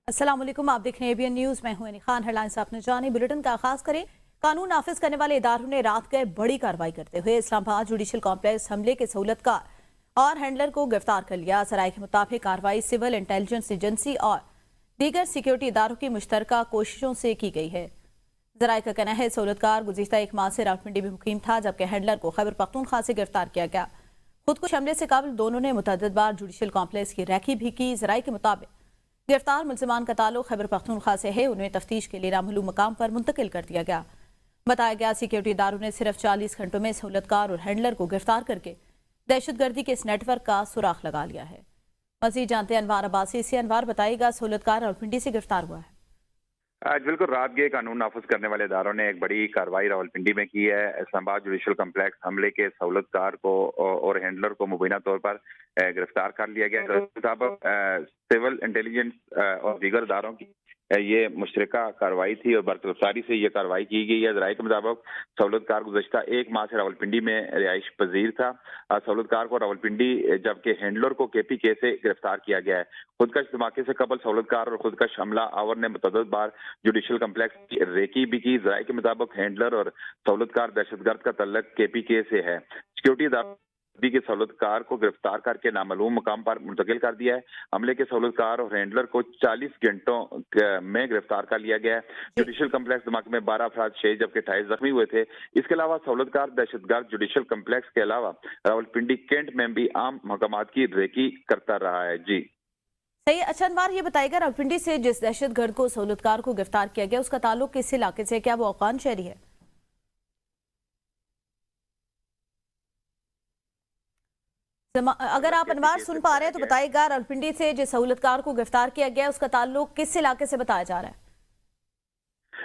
अस्सलाम वालेकुम, आप देख रहे हैं एबीएन न्यूज। मैं हूं अनी खान। हेडलाइंस आपने जानी। बुलेटिन का आगाज करें। कानून नाफिज करने वाले इदारों ने रात गए बड़ी कार्रवाई करते हुए इस्लामाबाद जुडिशल कॉम्प्लेक्स हमले के सहूलतकार और हैंडलर को गिरफ्तार कर लिया। सराय के मुताबिक कार्रवाई सिविल इंटेलिजेंस एजेंसी और दीगर सिक्योरिटी इदारों की मुश्तरका कोशिशों से की गई है। जराये का कहना है सहूलतकार गुज़िश्ता एक माह से रावलपिंडी में मुकीम था, जबकि हैंडलर को खैबर पख्तूनख्वा से गिरफ्तार किया गया। खुदकुश हमले से काबिल दोनों ने मुतअद्दिद बार जुडिशल कॉम्प्लेक्स की रैकी भी की। जराये के मुताबिक गिरफ्तार मुलजिमान का ताल्लुक खैबर पख्तूनख्वा से है। उन्हें तफ्तीश के लिए नामालूम मकाम पर मुंतकिल कर दिया गया। बताया गया सिक्योरिटी इदारों ने सिर्फ 40 घंटों में सहूलतकार और हैंडलर को गिरफ्तार करके दहशतगर्दी के इस नेटवर्क का सुराख लगा लिया है। मजीद जानते हैं अनवार अब्बासी से। अनवार, बताइएगा, सहूलतकार रावलपिंडी से गिरफ्तार हुआ है। आज बिल्कुल रात गए कानून नाफिज करने वाले इदारों ने एक बड़ी कार्रवाई रावलपिंडी में की है। इस्लामाबाद जुडिशल कम्प्लेक्स हमले के सहूलतकार को और हैंडलर को मुबीना तौर पर गिरफ्तार कर लिया गया। सिविल इंटेलिजेंस और दीगर इदारों की ये मुश्तरका कार्रवाई थी और बरतरफदारी से ये कार्रवाई की गई है। जराये के मुताबिक सहूलतकार गुज़श्ता एक माह से रावलपिंडी में रिहाइश पजीर था। सहूलतकार को रावलपिंडी जबकि हैंडलर को KPK से गिरफ्तार किया गया है। खुदकश धमाके से कबल सहूलतकार और खुदकश हमला आवर ने मुतअद्दिद बार जुडिशल कम्प्लेक्स की रेकी भी की। जराये के मुताबिक हैंडलर और सहूलतकार दहशतगर्द का तल्लक KPK से है। सिक्योरिटी इदारों के सहूलतकार को गिरफ्तार करके नामालूम मकाम पर मुंतकिल कर दिया है। हमले के सहूलतकार और हैंडलर को 40 घंटों में गिरफ्तार कर लिया गया है। जुडिशल कम्प्लेक्स धमाके में 12 अफराद शहीद जबकि 28 जख्मी हुए थे। इसके अलावा सहूलतकार दहशतगर्द जुडिशल कम्प्लेक्स के अलावा रावलपिंडी कैंट में भी आम महकमात की रेकी करता रहा है। जी सही। अच्छा अनवार, ये बताइएगा, रावलपिंडी से जिस दहशतगर्द को सहूलतकार को गिरफ्तार किया गया उसका ताल्लुक किस इलाके से? क्या वो अफगान शहरी है? अगर आप अनवार सुन पा रहे हैं तो बताइएगा, रावलपिंडी से जिस सहूलतकार को गिरफ्तार किया गया उसका ताल्लुक किस इलाके से बताया जा रहा है?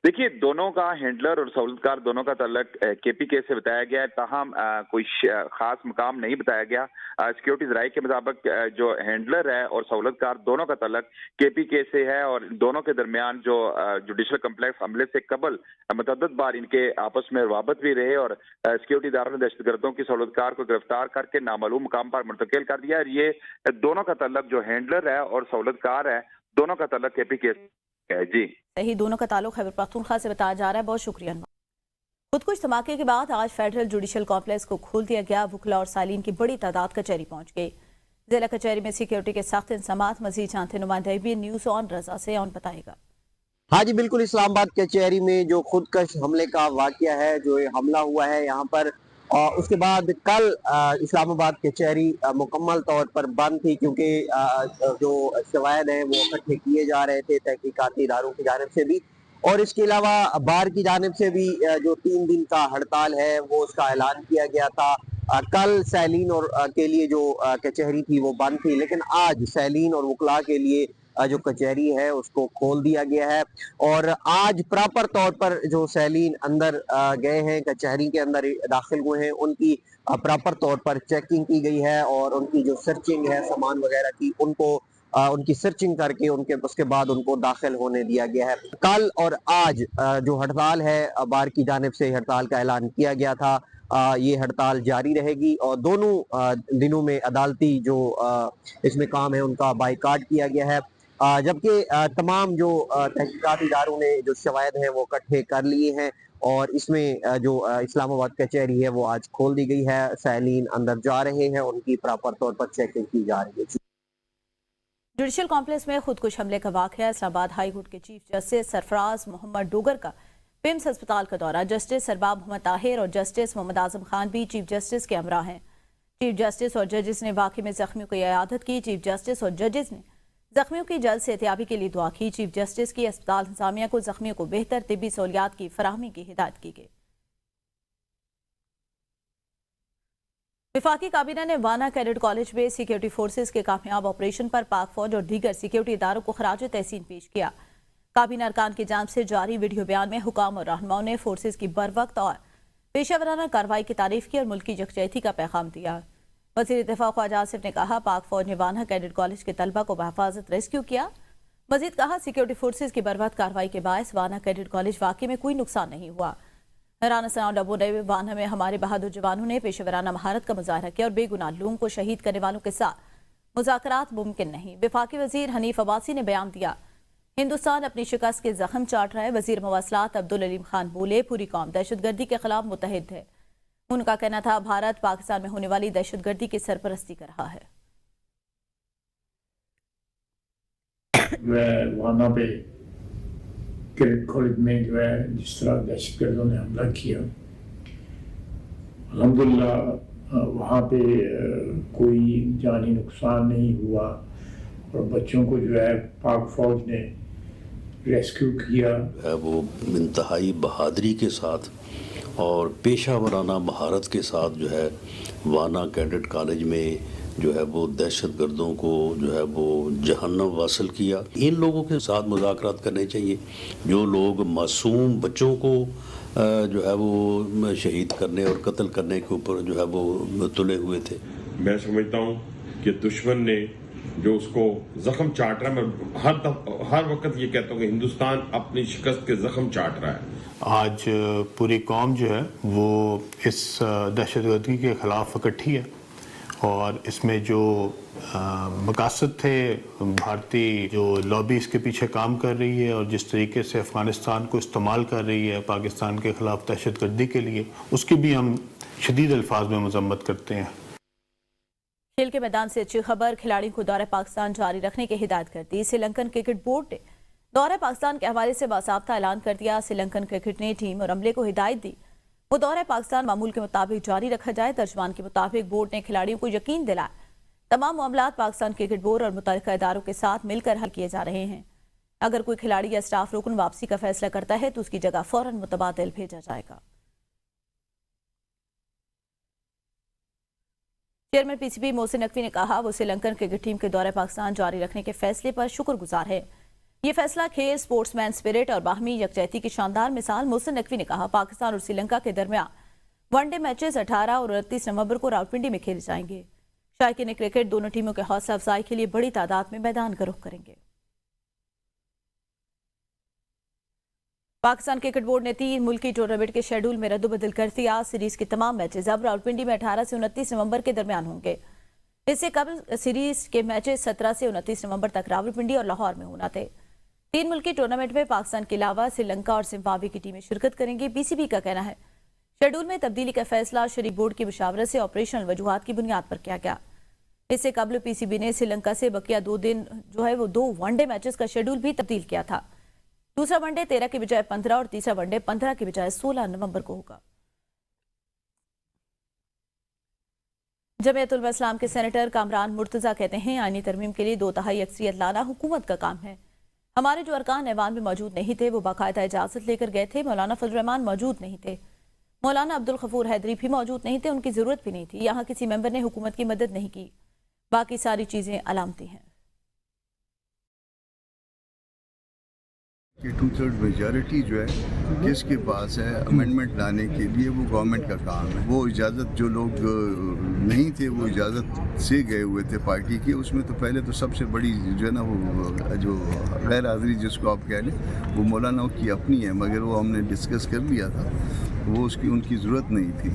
देखिए, दोनों का हैंडलर और सहूलतकार दोनों का तल्लक KPK से बताया गया है। ताहम कोई खास मकाम नहीं बताया गया। सिक्योरिटी जराये के मुताबिक जो हैंडलर है और सहूलतकार दोनों का तल्लक KPK से है और दोनों के दरमियान जो जुडिशल कम्प्लेक्स हमले से कबल मुतअद्दिद बार इनके आपस में रवाबत भी रहे और सिक्योरिटी इदारों ने दहशतगर्दों की सहूलतकार को गिरफ्तार करके नामालूम मकाम पर मुंतकिल कर दिया। और ये दोनों का तल्लक जो हैंडलर है और सहूलतकार है दोनों का तल्लक KPK है। जी सही, दोनों का ताल्लुक खैबर पख्तूनख्वा से बताया जा रहा है। बहुत शुक्रिया। खुदकुश धमाके के बाद आज फेडरल जुडिशल कॉम्प्लेक्स को खोल दिया गया। वुकला और सालीन की बड़ी तादाद कचहरी पहुंच गई। जिला कचहरी में सिक्योरिटी के सख्त इंतजामात। मजीद जानते नुमाइंदा एबीएन न्यूज ऑन रजा से ऑन बताएगा। हाँ जी बिल्कुल, इस्लामाबाद कचहरी में जो खुदकश हमले का वाकया है, जो ये हमला हुआ है यहाँ पर, उसके बाद कल इस्लामाबाद कचहरी मुकम्मल तौर पर बंद थी क्योंकि जो शवायद हैं वो इकट्ठे किए जा रहे थे तहकीकाती इदारों की जानिब से भी, और इसके अलावा बार की जानिब से भी जो 3 दिन का हड़ताल है वो उसका ऐलान किया गया था। कल सैलीन और के लिए जो कचहरी थी वो बंद थी, लेकिन आज सैलीन और वकला के लिए जो कचहरी है उसको खोल दिया गया है। और आज प्रॉपर तौर पर जो सैलीन अंदर गए हैं, कचहरी के अंदर दाखिल हुए हैं, उनकी प्रॉपर तौर पर चेकिंग की गई है और उनकी जो सर्चिंग है सामान वगैरह की, उनको उनकी सर्चिंग करके उसके बाद उनको दाखिल होने दिया गया है। कल और आज जो हड़ताल है बार की जानिब से हड़ताल का ऐलान किया गया था, ये हड़ताल जारी रहेगी और दोनों दिनों में अदालती जो इसमें काम है उनका बाइकाट किया गया है। जबकि तमाम जो तहकीकाती इदारों ने जो शवायद हैं वो इकट्ठे कर लिए हैं और इसमें जो इस्लामाबाद कचहरी है वो आज खोल दी गई है। सैलीन अंदर जा रहे हैं, उनकी प्रॉपर तौर पर चेकिंग की जा रही है। जुडिशल कॉम्प्लेक्स में खुदकुश हमले का वाकया। इस्लामाबाद हाई कोर्ट के चीफ जस्टिस सरफराज मोहम्मद डोगर का पिम्स अस्पताल का दौरा। जस्टिस सरबाब मोहम्मद ताहिर और जस्टिस मोहम्मद आजम खान भी चीफ जस्टिस के हमरा हैं। चीफ जस्टिस और जजेस ने वाकये में जख्मियों की इयादत की। चीफ जस्टिस और जजेस ने जख्मियों की जल्द सेहतियाबी के लिए दुआ की। चीफ जस्टिस की अस्पताल इंतजामिया को जख्मियों को बेहतर तिब्बी सहूलियात की फराहमी की हिदायत की गई। विफाकी काबीना ने वाना कैडेट कॉलेज में सिक्योरिटी फोर्सेज के कामयाब ऑपरेशन पर पाक फौज और दीगर सिक्योरिटी इदारों को खराज तहसीन पेश किया। काबीना अरकान की जानिब से जारी वीडियो बयान में हुकाम और रहनुमाओं ने फोर्सेज की बरवक्त और पेशेवराना कार्रवाई की तारीफ की और मुल्क की यकजहती का पैगाम दिया। वज़ीर दिफा ख्वाजा आसिफ ने कहा, पाक फौज ने वाना कैडेट कॉलेज के तलबा को बहफाजत रेस्क्यू किया। मजीद कहा, सिक्योरिटी फोर्सेज की बरवक्त कार्रवाई के बायस वाना कैडेट कॉलेज वाकई में कोई नुकसान नहीं हुआ। राना सनाउ डब्बो ने वाना में हमारे बहादुर जवानों ने पेशेवराना महारत का मुजाहरा किया और बेगुनाह लोगों को शहीद करने वालों के साथ मुज़ाकरात मुमकिन नहीं। वफाकी वजीर हनीफ अब्बासी ने बयान दिया हिंदुस्तान अपनी शिकस्त के जख्म चाट रहा है। वजीर मवासलात अब्दुल अलीम खान बोले, पूरी कौम दहशतगर्दी के खिलाफ मुतहिद है। उनका कहना था, भारत पाकिस्तान में होने वाली दहशतगर्दी की सरपरस्ती कर रहा है। वहाँ पे क्रिकेट कॉलेज में जो है जिस तरह दहशतगर्दों ने हमला किया, अल्हम्दुलिल्लाह वहाँ पे कोई जानी नुकसान नहीं हुआ और बच्चों को जो है पाक फौज ने रेस्क्यू किया। वो इंतहाई बहादुरी के साथ और पेशा वराना महारत के साथ जो है वाना कैडेट कॉलेज में जो है वो दहशत गर्दों को जो है वो जहन्नम वासिल किया। इन लोगों के साथ मुज़ाकरात करने चाहिए जो लोग मासूम बच्चों को जो है वो शहीद करने और कत्ल करने के ऊपर जो है वो तुले हुए थे। मैं समझता हूँ कि दुश्मन ने जो उसको जख्म चाट रहा है, मैं हर वक्त ये कहता हूँ कि हिंदुस्तान अपनी शिकस्त के जख्म चाट रहा है। आज पूरी कौम जो है वो इस दहशतगर्दी के खिलाफ इकट्ठी है और इसमें जो मकासद थे, भारतीय जो लॉबी इसके पीछे काम कर रही है और जिस तरीके से अफ़गानिस्तान को इस्तेमाल कर रही है पाकिस्तान के ख़िलाफ़ दहशतगर्दी के लिए, उसकी भी हम शदीद अल्फाज में मज़म्मत करते हैं। खेल के मैदान से अच्छी खबर, खिलाड़ियों को दौरे पाकिस्तान जारी रखने की हिदायत कर दी। श्रीलंकन क्रिकेट बोर्ड ने दौरे पाकिस्तान के हवाले से बासाब्ता ऐलान कर दिया। श्रीलंकन क्रिकेट ने टीम और अमले को हिदायत दी वो दौरे पाकिस्तान मामूल के मुताबिक जारी रखा जाए। तर्जमान के मुताबिक बोर्ड ने खिलाड़ियों को यकीन दिलाया तमाम मामलात पाकिस्तान क्रिकेट बोर्ड और मुतल्लिका इदारों के साथ मिलकर हल किए जा रहे हैं। अगर कोई खिलाड़ी या स्टाफ रुकन वापसी का फैसला करता है तो उसकी जगह फौरन मुतबादिल भेजा जाएगा। चेयरमैन पीसीबी मोहसिन नकवी ने कहा, वो श्रीलंकन क्रिकेट टीम के दौरे पाकिस्तान जारी रखने के फैसले पर शुक्रगुजार है। ये फैसला खेल, स्पोर्ट्समैन स्पिरिट और बाहमी यकजहती की शानदार मिसाल। मोहसिन नकवी ने कहा, पाकिस्तान और श्रीलंका के दरमियान वनडे मैचेस 18 और 29 नवंबर को रावलपिंडी में खेले जाएंगे। शायकीन क्रिकेट दोनों टीमों के हौसला अफजाई के लिए बड़ी तादाद में मैदान का रुख करेंगे। पाकिस्तान क्रिकेट बोर्ड ने 3 मुल्की टूर्नामेंट के शेड्यूल में रद्दबदल कर दिया। सीरीज के तमाम मैचेस अब रावलपिंडी में 18 से 29 नवंबर के दरमियान होंगे। इससे कबल सीरीज के मैचेस 17 से 29 नवंबर तक रावलपिंडी और लाहौर में होना थे। 3 मुल्की टूर्नामेंट में पाकिस्तान के अलावा श्रीलंका और जिम्बाब्वे की टीमें शिरकत करेंगी। पीसीबी का कहना है, शेड्यूल में तब्दीली का फैसला शरीक बोर्ड की मुशावरत से ऑपरेशनल वजूहात की बुनियाद पर किया गया। इससे कबल पीसीबी ने श्रीलंका से बकिया 2 दिन जो है वो 2 वनडे मैचेस का शेड्यूल भी तब्दील किया था। दूसरा वनडे 13 की बजाय 15 और तीसरा वनडे 15 की बजाय 16 नवंबर को होगा। जमीयत उलमा इस्लाम के सेनेटर कामरान मुर्तजा कहते हैं, आईनी तरमीम के लिए 2/3 अक्सरियत लाना हुकूमत का काम है। हमारे जो अरकान ऐवान में मौजूद नहीं थे वो बाकायदा इजाजत लेकर गए थे। मौलाना फजल रहमान मौजूद नहीं थे, मौलाना अब्दुल गफूर हैदरी भी मौजूद नहीं थे, उनकी जरूरत भी नहीं थी। यहाँ किसी मेंबर ने हुकूमत की मदद नहीं की। बाकी सारी चीजें अलामती हैं। कि 2/3 मेजॉरिटी जो है किसके पास है अमेंडमेंट लाने के लिए, वो गवर्नमेंट का काम है। वो इजाज़त जो लोग नहीं थे वो इजाज़त से गए हुए थे पार्टी की, उसमें तो पहले तो सबसे बड़ी जो है ना वो जो गैर हाज़िरी जिसको आप कह लें वो मौलाना की अपनी है, मगर वो हमने डिस्कस कर लिया था, वो उसकी उनकी ज़रूरत नहीं थी।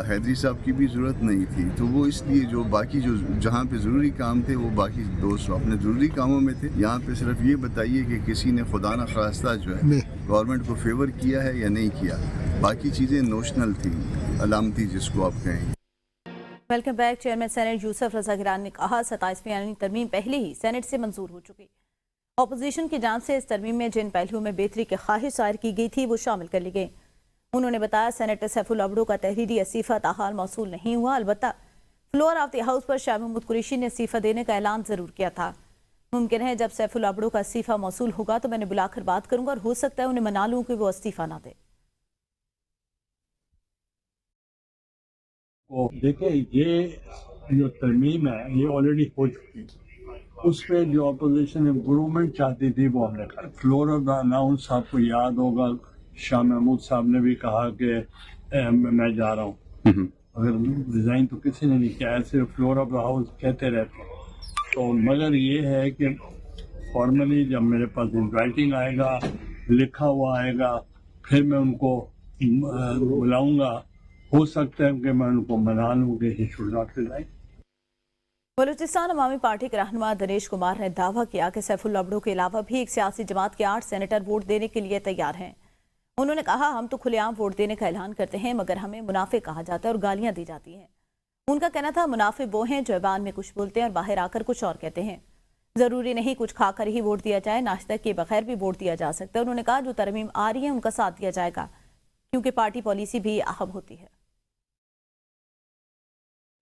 हैदरी साहब की भी ज़रूरत नहीं थी। तो वो इसलिए जो बाकी जो जहाँ पे ज़रूरी काम थे वो बाकी दोस्त अपने ज़रूरी कामों में थे। यहाँ पे सिर्फ ये बताइए कि किसी ने खुदा न खास्ता जो है गवर्नमेंट को फेवर किया है या नहीं किया, बाकी चीज़ें नोशनल थी, अलामती जिसको आप कहेंगे। Welcome back. Chairman senate Yousuf Raza Gilani ने कहा, 27वीं आईनी तरमीम पहले ही सेनेट से मंजूर हो चुकी। अपोजिशन की जांच से इस तरमीम में जिन पहलुओं में बेहतरी की ख्वाहिश जाहिर की गई थी वो शामिल कर ली गई। उन्होंने बताया, सेनेटर सैफुल अबड़ो का तहरीरी इस्तीफा ताहाल मौसूल नहीं हुआ। अलबत्ता फ्लोर ऑफ द हाउस पर शाह महमूद कुरैशी ने इस्तीफा देने का ऐलान जरूर किया था। मुमकिन है जब सैफुल अबड़ो का इस्तीफा मौसूल होगा तो मैंने बुलाकर बात करूंगा और हो सकता है उन्हें मना लूं कि वो इस्तीफा ना दे। देखिए, ये जो तरमीम है ये ऑलरेडी हो चुकी है। उस पर जो अपोजिशन इम्प्रूवमेंट चाहती थी वो हमने कर। फ्लोर ऑफ द अनाउंस आपको याद होगा, शाह महमूद साहब ने भी कहा कि मैं जा रहा हूँ। अगर रिजाइन तो किसी ने नहीं किया, ऐसे फ्लोर ऑफ द हाउस कहते रहते। तो मगर ये है कि फॉर्मली जब मेरे पास इन राइटिंग आएगा, लिखा हुआ आएगा, फिर मैं उनको बुलाऊंगा। हो सकता है कि मैं उनको मना लूँ कि he should not resign. Balochistan Awami party के रहनुमा दिनेश कुमार ने दावा किया कि सैफुल्ला अब्दू के अलावा भी एक सियासी जमात के 8 सेनेटर वोट देने के लिए तैयार हैं। उन्होंने कहा, हम तो खुलेआम वोट देने का ऐलान करते हैं मगर हमें मुनाफिक कहा जाता है और गालियां दी जाती हैं। उनका कहना था, मुनाफिक वो हैं जो ज़बान में कुछ बोलते हैं और बाहर आकर कुछ और कहते हैं। ज़रूरी नहीं कुछ खाकर ही वोट दिया जाए, नाश्ता के बगैर भी वोट दिया जा सकता है। उन्होंने कहा, जो तरमीम आ रही है उनका साथ दिया जाएगा क्योंकि पार्टी पॉलिसी भी अहम होती है।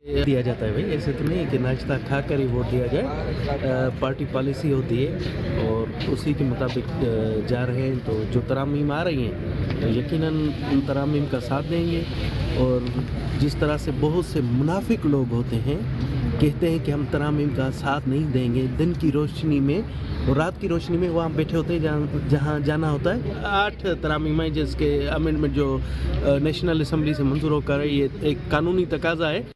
दिया जाता है भाई, ऐसे तो नहीं कि नाश्ता खा कर ही वोट दिया जाए। पार्टी पॉलिसी होती है और उसी के मुताबिक जा रहे हैं। तो जो तरामीम आ रही हैं तो यकीनन उन तरामीम का साथ देंगे। और जिस तरह से बहुत से मुनाफिक लोग होते हैं, कहते हैं कि हम तरामीम का साथ नहीं देंगे, दिन की रोशनी में और रात की रोशनी में वहाँ बैठे होते हैं जहाँ जाना होता है। 8 तरामीम है जिसके अमेंडमेंट जो नेशनल असम्बली से मंजूर होकर ये एक कानूनी तकाजा है।